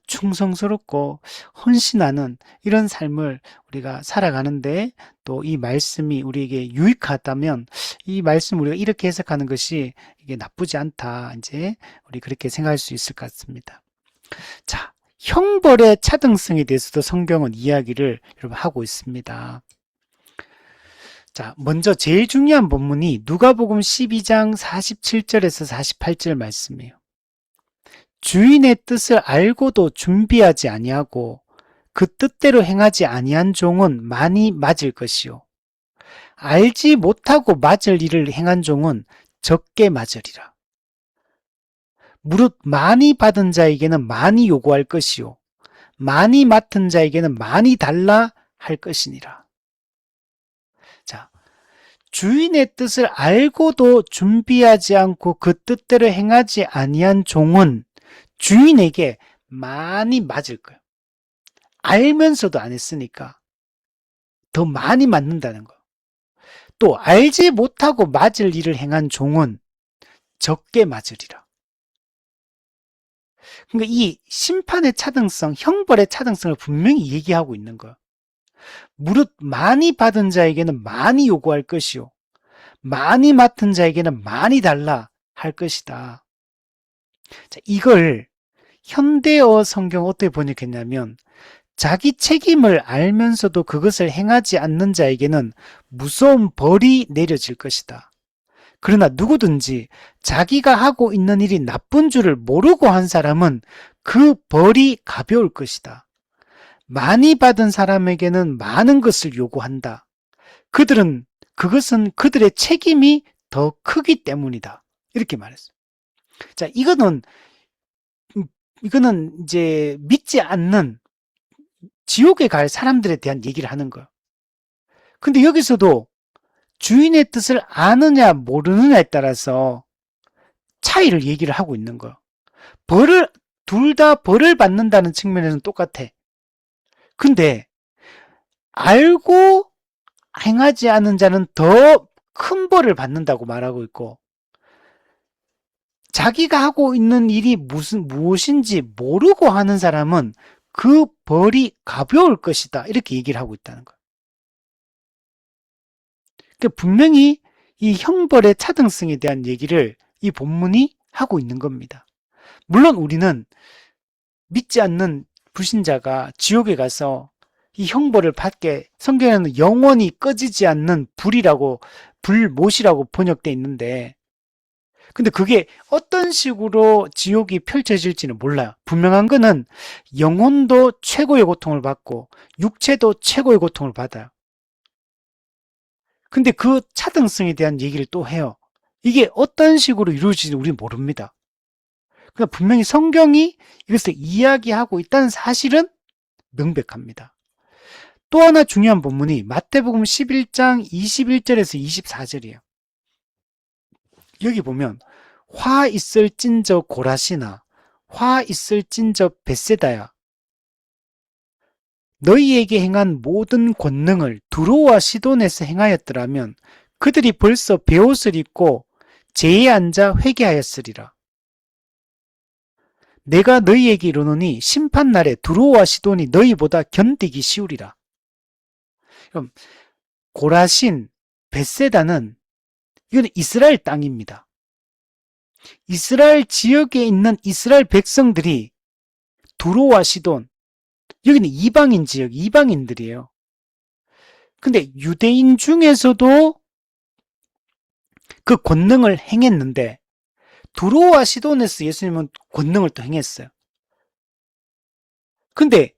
충성스럽고, 헌신하는 이런 삶을 우리가 살아가는데, 또 이 말씀이 우리에게 유익하다면, 이 말씀 우리가 이렇게 해석하는 것이 이게 나쁘지 않다. 이제, 우리 그렇게 생각할 수 있을 것 같습니다. 자, 형벌의 차등성에 대해서도 성경은 이야기를 여러분 하고 있습니다. 자, 먼저 제일 중요한 본문이 누가복음 12장 47절에서 48절 말씀이에요. 주인의 뜻을 알고도 준비하지 아니하고 그 뜻대로 행하지 아니한 종은 많이 맞을 것이요. 알지 못하고 맞을 일을 행한 종은 적게 맞으리라. 무릇 많이 받은 자에게는 많이 요구할 것이요. 많이 맡은 자에게는 많이 달라 할 것이니라. 자, 주인의 뜻을 알고도 준비하지 않고 그 뜻대로 행하지 아니한 종은 주인에게 많이 맞을 거예요. 알면서도 안 했으니까 더 많이 맞는다는 거예요. 또 알지 못하고 맞을 일을 행한 종은 적게 맞으리라. 그러니까 이 심판의 차등성, 형벌의 차등성을 분명히 얘기하고 있는 거예요. 무릇 많이 받은 자에게는 많이 요구할 것이요. 많이 맡은 자에게는 많이 달라 할 것이다. 자, 이걸 현대어 성경 어떻게 번역했냐면 자기 책임을 알면서도 그것을 행하지 않는 자에게는 무서운 벌이 내려질 것이다. 그러나 누구든지 자기가 하고 있는 일이 나쁜 줄을 모르고 한 사람은 그 벌이 가벼울 것이다. 많이 받은 사람에게는 많은 것을 요구한다. 그것은 그들의 책임이 더 크기 때문이다. 이렇게 말했어요. 자, 이거는 이제 믿지 않는 지옥에 갈 사람들에 대한 얘기를 하는 거예요. 근데 여기서도 주인의 뜻을 아느냐 모르느냐에 따라서 차이를 얘기를 하고 있는 거예요. 둘 다 벌을 받는다는 측면에서는 똑같아. 근데 알고 행하지 않은 자는 더 큰 벌을 받는다고 말하고 있고, 자기가 하고 있는 일이 무엇인지 모르고 하는 사람은 그 벌이 가벼울 것이다. 이렇게 얘기를 하고 있다는 거예요. 그러니까 분명히 이 형벌의 차등성에 대한 얘기를 이 본문이 하고 있는 겁니다. 물론 우리는 믿지 않는 불신자가 지옥에 가서 이 형벌을 받게, 성경에는 영원히 꺼지지 않는 불못이라고 번역되어 있는데, 근데 그게 어떤 식으로 지옥이 펼쳐질지는 몰라요. 분명한 거는 영혼도 최고의 고통을 받고 육체도 최고의 고통을 받아요. 근데 그 차등성에 대한 얘기를 또 해요. 이게 어떤 식으로 이루어질지 우리는 모릅니다. 그러니까 분명히 성경이 이것을 이야기하고 있다는 사실은 명백합니다. 또 하나 중요한 본문이 마태복음 11장 21절에서 24절이에요. 여기 보면 화 있을진저 고라시나 화 있을진저 벳세다야 너희에게 행한 모든 권능을 두로와 시돈에서 행하였더라면 그들이 벌써 베옷을 입고 제에 앉아 회개하였으리라. 내가 너희에게 이르노니 심판날에 두로와 시돈이 너희보다 견디기 쉬우리라. 그럼 고라신, 벳세다는 이건 이스라엘 땅입니다. 이스라엘 지역에 있는 이스라엘 백성들이 두로와 시돈, 여기는 이방인 지역, 이방인들이에요. 근데 유대인 중에서도 그 권능을 행했는데 두로와 시돈에서 예수님은 권능을 또 행했어요. 근데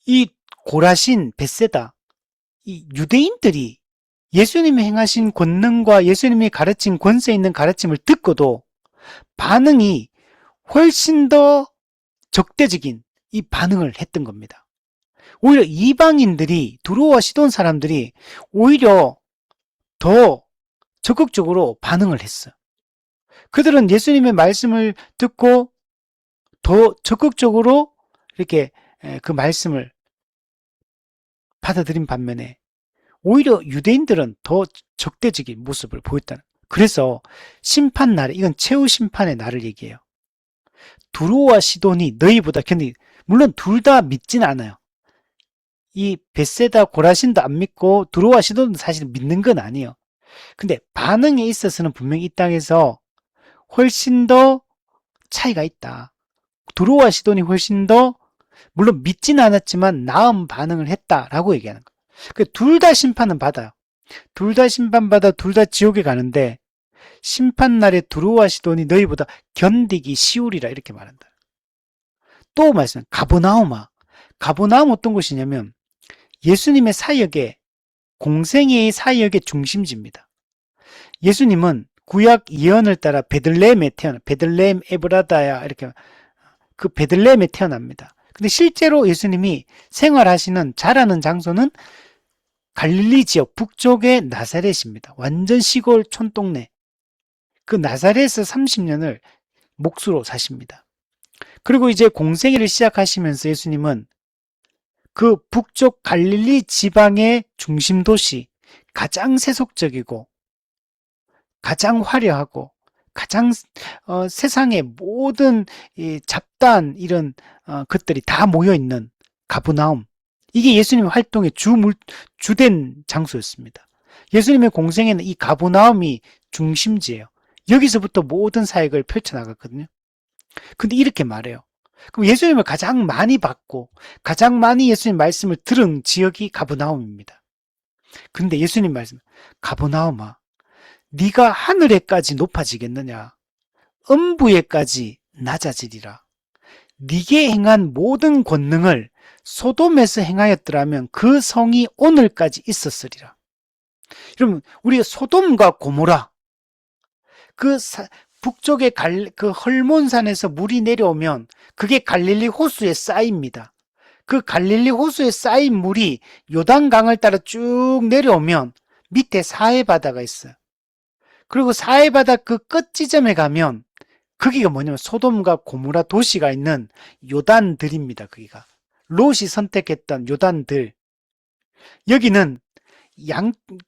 이 고라신, 벳세다, 이 유대인들이 예수님이 행하신 권능과 예수님이 가르친 권세 있는 가르침을 듣고도 반응이 훨씬 더 적대적인 이 반응을 했던 겁니다. 오히려 이방인들이, 두로와 시돈 사람들이 오히려 더 적극적으로 반응을 했어요. 그들은 예수님의 말씀을 듣고 더 적극적으로 이렇게 그 말씀을 받아들인 반면에 오히려 유대인들은 더 적대적인 모습을 보였다는. 그래서 심판날에, 이건 최후 심판의 날을 얘기해요. 두로와 시돈이 너희보다 물론 둘 다 믿진 않아요. 이 벳세다 고라신도 안 믿고 두로와 시돈도 사실 믿는 건 아니에요. 근데 반응에 있어서는 분명히 이 땅에서 훨씬 더 차이가 있다. 두로와 시돈이 훨씬 더 물론 믿진 않았지만 나은 반응을 했다라고 얘기하는 거예요. 둘 다 심판은 받아요. 둘 다 심판받아 둘 다 지옥에 가는데 심판날에 두로와 시돈이 너희보다 견디기 쉬우리라 이렇게 말한다. 또 말씀, 가버나움아. 가버나움 어떤 곳이냐면 예수님의 사역의 공생애의 사역의 중심지입니다. 예수님은 구약 예언을 따라 베들레헴 에브라다야 이렇게 그 베들레헴에 태어납니다. 근데 실제로 예수님이 생활하시는 자라는 장소는 갈릴리 지역 북쪽의 나사렛입니다. 완전 시골 촌동네. 그 나사렛에서 30년을 몫으로 사십니다. 그리고 이제 공생애를 시작하시면서 예수님은 그 북쪽 갈릴리 지방의 중심 도시, 가장 세속적이고 가장 화려하고 가장 세상의 모든 이 잡다한 이런 것들이 다 모여 있는 가브나움. 이게 예수님의 활동의 주된 장소였습니다. 예수님의 공생에는 이 가브나움이 중심지예요. 여기서부터 모든 사역을 펼쳐나갔거든요. 근데 이렇게 말해요. 그럼 예수님을 가장 많이 받고 가장 많이 예수님 말씀을 들은 지역이 가브나움입니다. 근데 예수님 말씀, 가브나움아, 네가 하늘에까지 높아지겠느냐? 음부에까지 낮아지리라. 네게 행한 모든 권능을 소돔에서 행하였더라면 그 성이 오늘까지 있었으리라. 여러분, 우리가 소돔과 고모라, 북쪽의 그 헐몬산에서 물이 내려오면 그게 갈릴리 호수에 쌓입니다. 그 갈릴리 호수에 쌓인 물이 요단강을 따라 쭉 내려오면 밑에 사해바다가 있어요. 그리고 사해바다 그 끝 지점에 가면 거기가 뭐냐면 소돔과 고모라 도시가 있는 요단들입니다. 거기가 롯이 선택했던 요단들. 여기는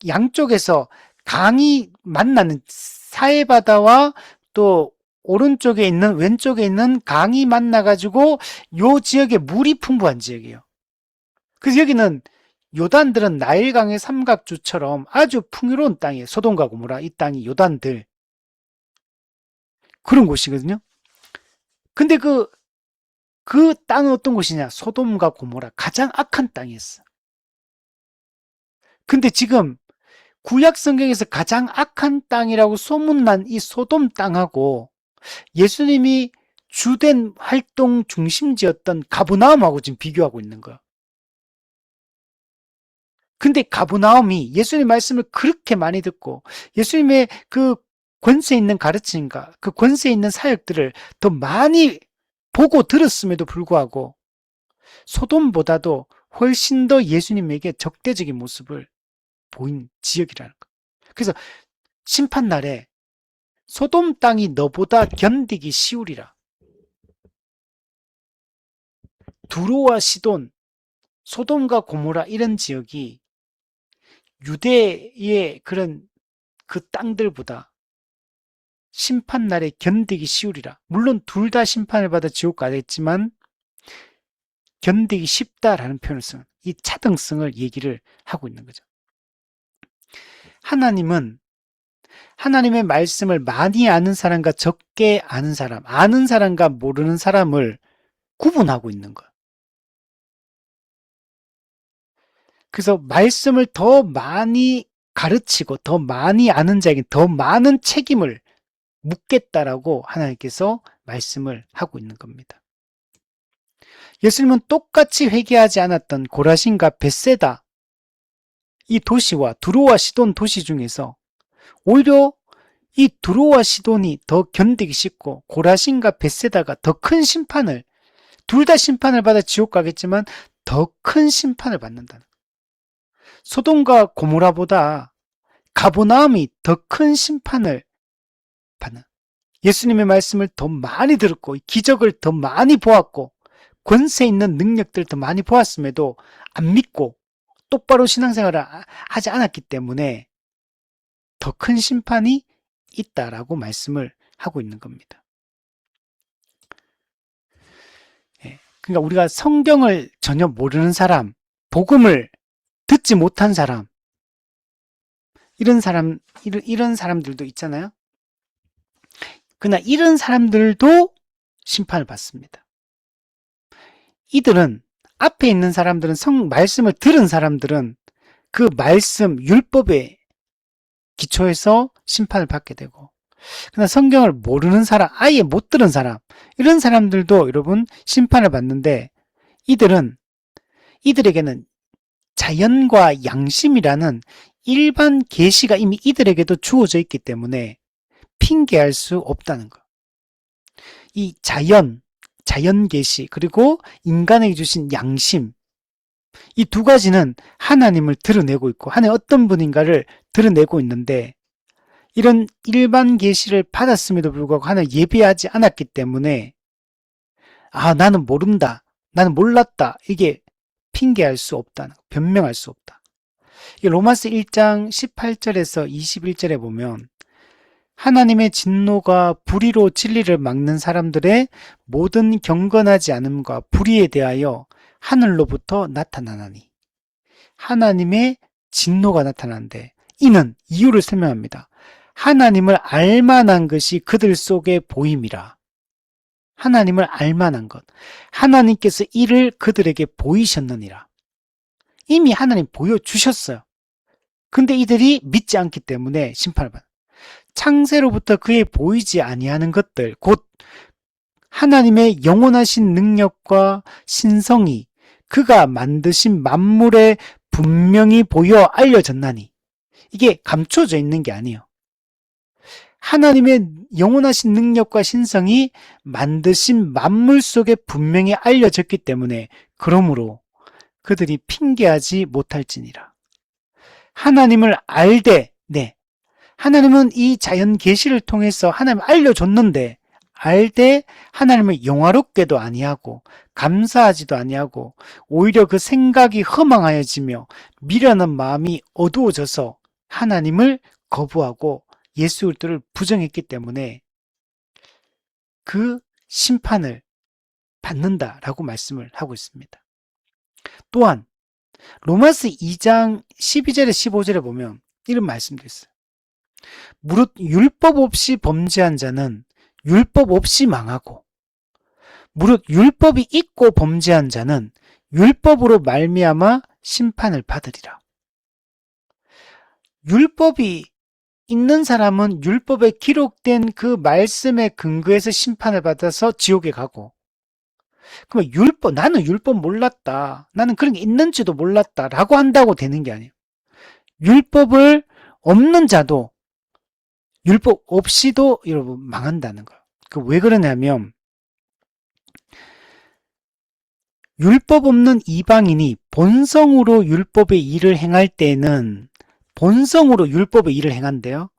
양쪽에서 강이 만나는 사해바다와 또 오른쪽에 있는 왼쪽에 있는 강이 만나가지고 요 지역에 물이 풍부한 지역이에요. 그래서 여기는 요단들은 나일강의 삼각주처럼 아주 풍요로운 땅이에요. 소돔과 고모라 이 땅이 요단들 그런 곳이거든요. 근데 그 땅은 어떤 곳이냐? 소돔과 고모라 가장 악한 땅이었어. 근데 지금 구약 성경에서 가장 악한 땅이라고 소문난 이 소돔 땅하고 예수님이 주된 활동 중심지였던 가브나움하고 지금 비교하고 있는 거야. 근데 가브나움이 예수님 말씀을 그렇게 많이 듣고 예수님의 그 권세 있는 가르침과 그 권세 있는 사역들을 더 많이 보고 들었음에도 불구하고 소돔보다도 훨씬 더 예수님에게 적대적인 모습을 보인 지역이라는 거. 그래서 심판날에 소돔 땅이 너보다 견디기 쉬우리라. 두로와 시돈, 소돔과 고모라 이런 지역이 유대의 그런 그 땅들보다 심판날에 견디기 쉬우리라. 물론 둘 다 심판을 받아 지옥 가겠지만 견디기 쉽다라는 표현을 쓰는 이 차등성을 얘기를 하고 있는 거죠. 하나님은 하나님의 말씀을 많이 아는 사람과 적게 아는 사람, 아는 사람과 모르는 사람을 구분하고 있는 거예요. 그래서 말씀을 더 많이 가르치고 더 많이 아는 자에게 더 많은 책임을 묻겠다라고 하나님께서 말씀을 하고 있는 겁니다. 예수님은 똑같이 회개하지 않았던 고라신과 벳세다 이 도시와 두로와 시돈 도시 중에서 오히려 이 두로와 시돈이 더 견디기 쉽고 고라신과 벳세다가 더 큰 심판을 둘 다 심판을 받아 지옥 가겠지만 더 큰 심판을 받는다는 거예요. 소돔과 고모라보다 가보나움이 더 큰 심판을 받는 예수님의 말씀을 더 많이 들었고 기적을 더 많이 보았고 권세 있는 능력들을 더 많이 보았음에도 안 믿고 똑바로 신앙생활을 하지 않았기 때문에 더 큰 심판이 있다라고 말씀을 하고 있는 겁니다. 그러니까 우리가 성경을 전혀 모르는 사람, 복음을 듣지 못한 사람, 이런 사람들도 있잖아요. 그러나 이런 사람들도 심판을 받습니다. 이들은 앞에 있는 사람들은 말씀을 들은 사람들은 그 말씀, 율법에 기초해서 심판을 받게 되고 그러나 성경을 모르는 사람, 아예 못 들은 사람 이런 사람들도 여러분 심판을 받는데 이들에게는 자연과 양심이라는 일반 계시가 이미 이들에게도 주어져 있기 때문에 핑계할 수 없다는 거. 이 자연 계시 그리고 인간에게 주신 양심 이 두 가지는 하나님을 드러내고 있고 하나님 어떤 분인가를 드러내고 있는데 이런 일반 계시를 받았음에도 불구하고 하나님 예배하지 않았기 때문에 나는 모른다 나는 몰랐다 이게 핑계할 수 없다 변명할 수 없다. 로마서 1장 18절에서 21절에 보면 하나님의 진노가 불의로 진리를 막는 사람들의 모든 경건하지 않음과 불의에 대하여 하늘로부터 나타나나니 하나님의 진노가 나타나는데 이는 이유를 설명합니다. 하나님을 알만한 것이 그들 속에 보임이라. 하나님을 알만한 것. 하나님께서 이를 그들에게 보이셨느니라. 이미 하나님 보여주셨어요. 근데 이들이 믿지 않기 때문에 심판을 받아요. 창세로부터 그의 보이지 아니하는 것들 곧 하나님의 영원하신 능력과 신성이 그가 만드신 만물에 분명히 보여 알려졌나니 이게 감춰져 있는 게 아니에요. 하나님의 영원하신 능력과 신성이 만드신 만물 속에 분명히 알려졌기 때문에 그러므로 그들이 핑계하지 못할지니라. 하나님을 알되 하나님은 이 자연 계시를 통해서 하나님을 알려줬는데 알되 하나님을 영화롭게도 아니하고 감사하지도 아니하고 오히려 그 생각이 허망하여지며 미련한 마음이 어두워져서 하나님을 거부하고 예수 그리스도를 부정했기 때문에 그 심판을 받는다라고 말씀을 하고 있습니다. 또한 로마서 2장 12절에 15절에 보면 이런 말씀도 있어요. 무릇 율법 없이 범죄한 자는 율법 없이 망하고 무릇 율법이 있고 범죄한 자는 율법으로 말미암아 심판을 받으리라. 율법이 있는 사람은 율법에 기록된 그 말씀에 근거해서 심판을 받아서 지옥에 가고 그러면 나는 율법 몰랐다. 나는 그런 게 있는지도 몰랐다. 라고 한다고 되는 게 아니에요. 율법을 없는 자도 율법 없이도 여러분 망한다는 거예요. 왜 그러냐면 율법 없는 이방인이 본성으로 율법의 일을 행할 때는 본성으로 율법의 일을 행한대요.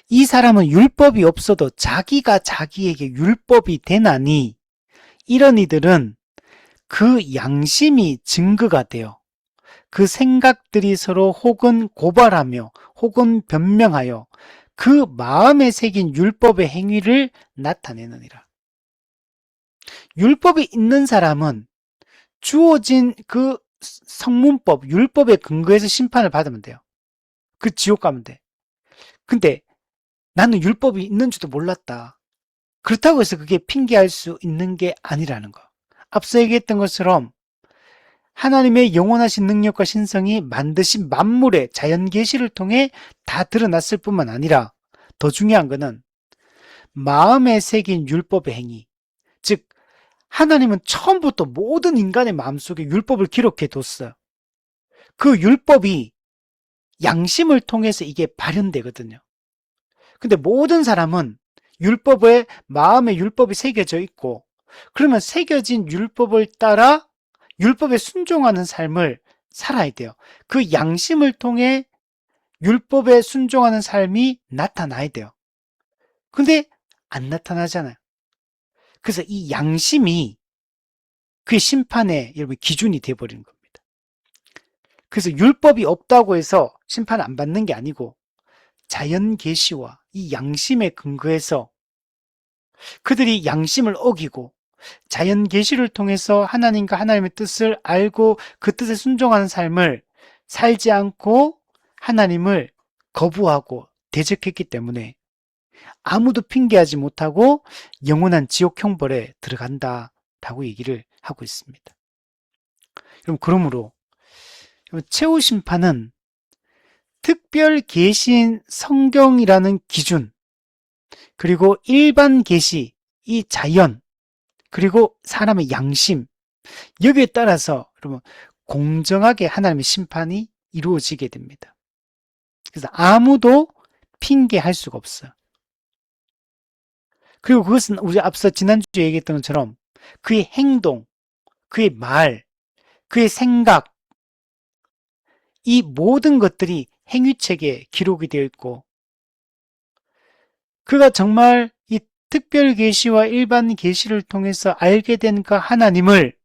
이 사람은 율법이 없어도 자기가 자기에게 율법이 되나니 이런 이들은 그 양심이 증거가 돼요. 그 생각들이 서로 혹은 고발하며 혹은 변명하여 그 마음에 새긴 율법의 행위를 나타내느니라. 율법이 있는 사람은 주어진 그 성문법, 율법에 근거해서 심판을 받으면 돼요. 그 지옥 가면 돼. 근데 나는 율법이 있는 줄도 몰랐다. 그렇다고 해서 그게 핑계할 수 있는 게 아니라는 거. 앞서 얘기했던 것처럼 하나님의 영원하신 능력과 신성이 만드신 만물의 자연 계시를 통해 다 드러났을 뿐만 아니라 더 중요한 것은 마음에 새긴 율법의 행위, 즉 하나님은 처음부터 모든 인간의 마음속에 율법을 기록해 뒀어요. 그 율법이 양심을 통해서 이게 발현되거든요. 근데 모든 사람은 율법에 마음에 율법이 새겨져 있고, 그러면 새겨진 율법을 따라 율법에 순종하는 삶을 살아야 돼요. 그 양심을 통해 율법에 순종하는 삶이 나타나야 돼요. 근데 안 나타나잖아요. 그래서 이 양심이 그 심판의 여러분 기준이 돼버리는 겁니다. 그래서 율법이 없다고 해서 심판 안 받는 게 아니고 자연 계시와 이 양심에 근거해서 그들이 양심을 어기고 자연 계시를 통해서 하나님과 하나님의 뜻을 알고 그 뜻에 순종하는 삶을 살지 않고 하나님을 거부하고 대적했기 때문에 아무도 핑계하지 못하고 영원한 지옥 형벌에 들어간다라고 얘기를 하고 있습니다. 그러므로 최후 심판은 특별 계시인 성경이라는 기준, 그리고 일반 계시, 이 자연, 그리고 사람의 양심, 여기에 따라서 여러분 공정하게 하나님의 심판이 이루어지게 됩니다. 그래서 아무도 핑계할 수가 없어요. 그리고 그것은 우리 앞서 지난주에 얘기했던 것처럼 그의 행동, 그의 말, 그의 생각, 이 모든 것들이 행위책에 기록이 되어 있고, 그가 정말 이 특별 계시와 일반 계시를 통해서 알게 된 그 하나님을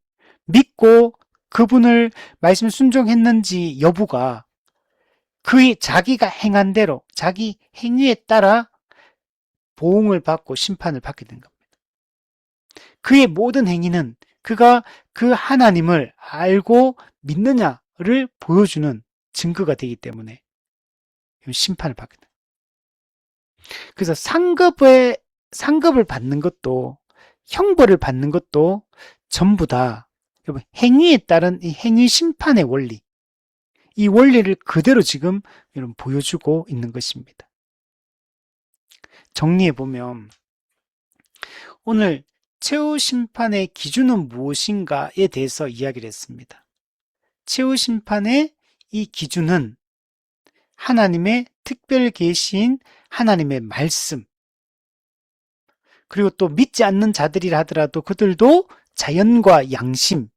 믿고 그분을 말씀 순종했는지 여부가 그의 자기가 행한 대로 자기 행위에 따라 보응을 받고 심판을 받게 된 겁니다. 그의 모든 행위는 그가 그 하나님을 알고 믿느냐를 보여주는 증거가 되기 때문에 심판을 받게 됩니다. 그래서 상급을 받는 것도 형벌을 받는 것도 전부 다 행위에 따른 이 행위 심판의 원리, 이 원리를 그대로 지금 여러분 보여주고 있는 것입니다. 정리해 보면 오늘 최후 심판의 기준은 무엇인가에 대해서 이야기를 했습니다. 최후 심판의 이 기준은 하나님의 특별 계시인 하나님의 말씀, 그리고 또 믿지 않는 자들이라 하더라도 그들도 자연과 양심,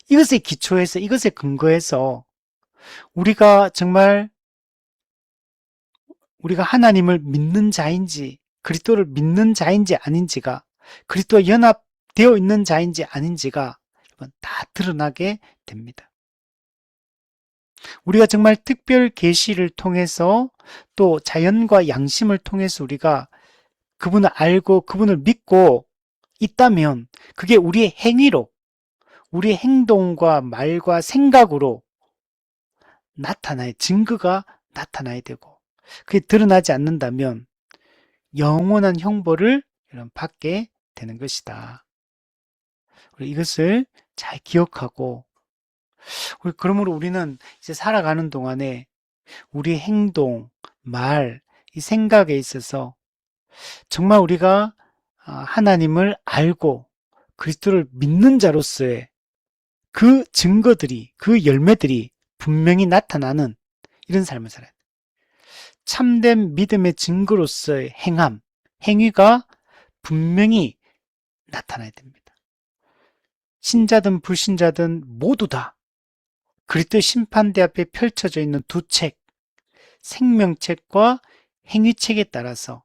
이것에 기초해서 이것에 근거해서 우리가 정말 우리가 하나님을 믿는 자인지 그리스도를 믿는 자인지 아닌지가 그리스도와 연합되어 있는 자인지 아닌지가 다 드러나게 됩니다. 우리가 정말 특별 계시를 통해서 또 자연과 양심을 통해서 우리가 그분을 알고 그분을 믿고 있다면 그게 우리의 행위로 우리의 행동과 말과 생각으로 나타나야 증거가 나타나야 되고 그게 드러나지 않는다면 영원한 형벌을 받게 되는 것이다. 이것을 잘 기억하고 그러므로 우리는 이제 살아가는 동안에 우리 행동, 말, 이 생각에 있어서 정말 우리가 하나님을 알고 그리스도를 믿는 자로서의 그 증거들이, 그 열매들이 분명히 나타나는 이런 삶을 살아야 돼요. 참된 믿음의 증거로서의 행함, 행위가 분명히 나타나야 됩니다. 신자든 불신자든 모두 다 그리스도의 심판대 앞에 펼쳐져 있는 두 책, 생명책과 행위책에 따라서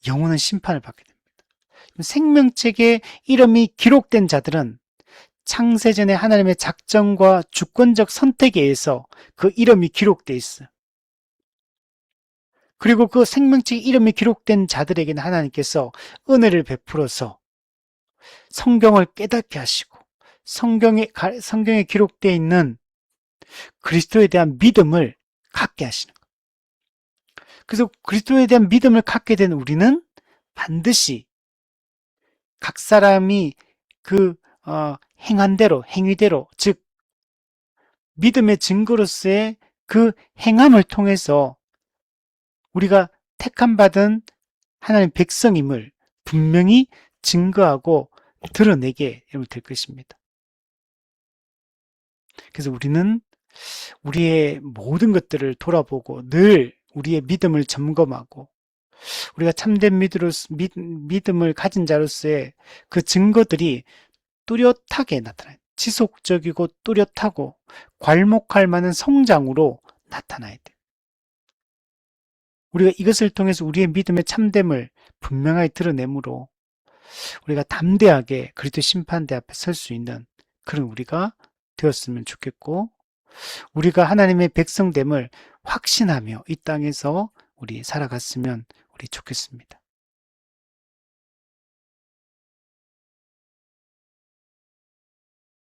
영원한 심판을 받게 됩니다. 생명책에 이름이 기록된 자들은 창세전에 하나님의 작정과 주권적 선택에 의해서 그 이름이 기록되어 있어요. 그리고 그 생명책에 이름이 기록된 자들에게는 하나님께서 은혜를 베풀어서 성경을 깨닫게 하시고 성경에 기록되어 있는 그리스도에 대한 믿음을 갖게 하시는 거예요. 그래서 그리스도에 대한 믿음을 갖게 된 우리는 반드시 각 사람이 그 행한 대로, 행위대로, 즉 믿음의 증거로서의 그 행함을 통해서 우리가 택함 받은 하나님의 백성임을 분명히 증거하고 드러내게 될 것입니다. 그래서 우리는 우리의 모든 것들을 돌아보고 늘 우리의 믿음을 점검하고 우리가 참된 믿음을 가진 자로서의 그 증거들이 뚜렷하게 나타나요. 지속적이고 뚜렷하고 괄목할 만한 성장으로 나타나야 돼요. 우리가 이것을 통해서 우리의 믿음의 참됨을 분명하게 드러내므로 우리가 담대하게 그리스도 심판대 앞에 설 수 있는 그런 우리가 되었으면 좋겠고, 우리가 하나님의 백성됨을 확신하며 이 땅에서 우리 살아갔으면 우리 좋겠습니다.